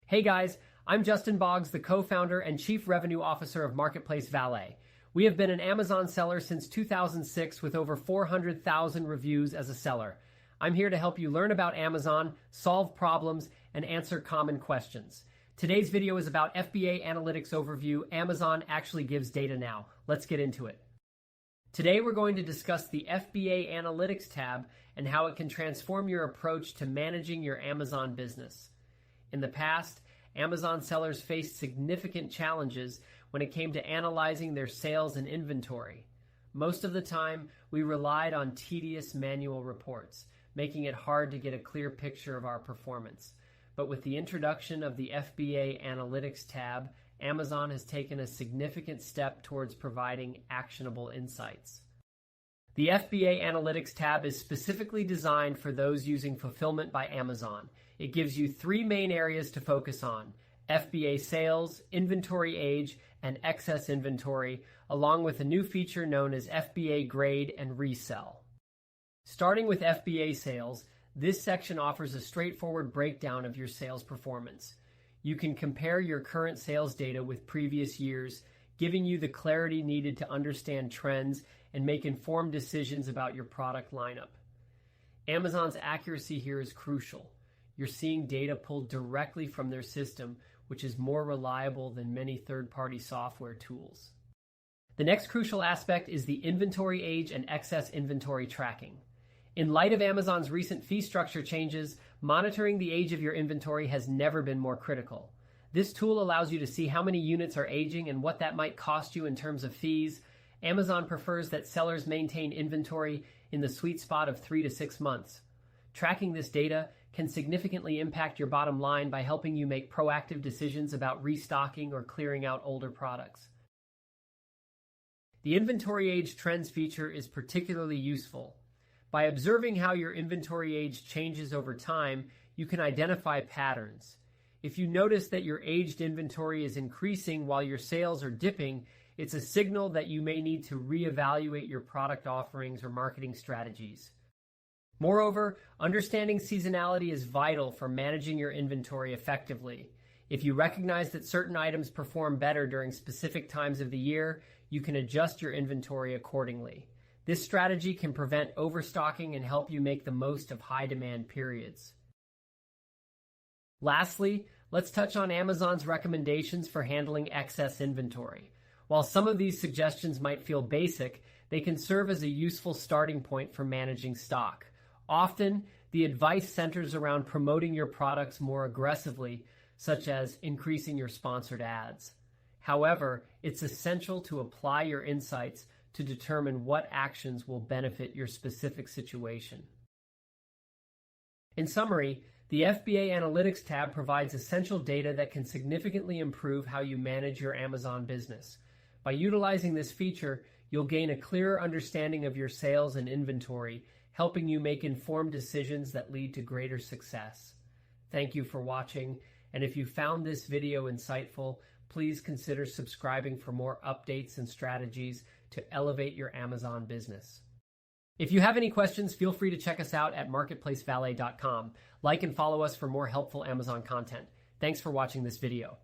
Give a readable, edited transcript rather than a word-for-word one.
Hey guys, I'm Justin Boggs, the co-founder and chief revenue officer of Marketplace Valet. We have been an Amazon seller since 2006 with over 400,000 reviews as a seller. I'm here to help you learn about Amazon, solve problems, and answer common questions. Today's video is about FBA Analytics Overview. Amazon actually gives data now. Let's get into it. Today we're going to discuss the FBA Analytics tab and how it can transform your approach to managing your Amazon business. In the past, Amazon sellers faced significant challenges when it came to analyzing their sales and inventory. Most of the time, we relied on tedious manual reports, making it hard to get a clear picture of our performance. But with the introduction of the FBA Analytics tab, Amazon has taken a significant step towards providing actionable insights. The FBA Analytics tab is specifically designed for those using Fulfillment by Amazon. It gives you three main areas to focus on: FBA sales, inventory age, and excess inventory, along with a new feature known as FBA grade and resell. Starting with FBA sales, this section offers a straightforward breakdown of your sales performance. You can compare your current sales data with previous years, giving you the clarity needed to understand trends and make informed decisions about your product lineup. Amazon's accuracy here is crucial. You're seeing data pulled directly from their system, which is more reliable than many third-party software tools. The next crucial aspect is the inventory age and excess inventory tracking. In light of Amazon's recent fee structure changes, monitoring the age of your inventory has never been more critical. This tool allows you to see how many units are aging and what that might cost you in terms of fees. Amazon prefers that sellers maintain inventory in the sweet spot of 3 to 6 months. Tracking this data can significantly impact your bottom line by helping you make proactive decisions about restocking or clearing out older products. The inventory age trends feature is particularly useful. By observing how your inventory age changes over time, you can identify patterns. If you notice that your aged inventory is increasing while your sales are dipping, it's a signal that you may need to reevaluate your product offerings or marketing strategies. Moreover, understanding seasonality is vital for managing your inventory effectively. If you recognize that certain items perform better during specific times of the year, you can adjust your inventory accordingly. This strategy can prevent overstocking and help you make the most of high-demand periods. Lastly, let's touch on Amazon's recommendations for handling excess inventory. While some of these suggestions might feel basic, they can serve as a useful starting point for managing stock. Often, the advice centers around promoting your products more aggressively, such as increasing your sponsored ads. However, it's essential to apply your insights to determine what actions will benefit your specific situation. In summary, the FBA Analytics tab provides essential data that can significantly improve how you manage your Amazon business. By utilizing this feature, you'll gain a clearer understanding of your sales and inventory, helping you make informed decisions that lead to greater success. Thank you for watching, and if you found this video insightful, please consider subscribing for more updates and strategies to elevate your Amazon business. If you have any questions, feel free to check us out at marketplacevalet.com. Like and follow us for more helpful Amazon content. Thanks for watching this video.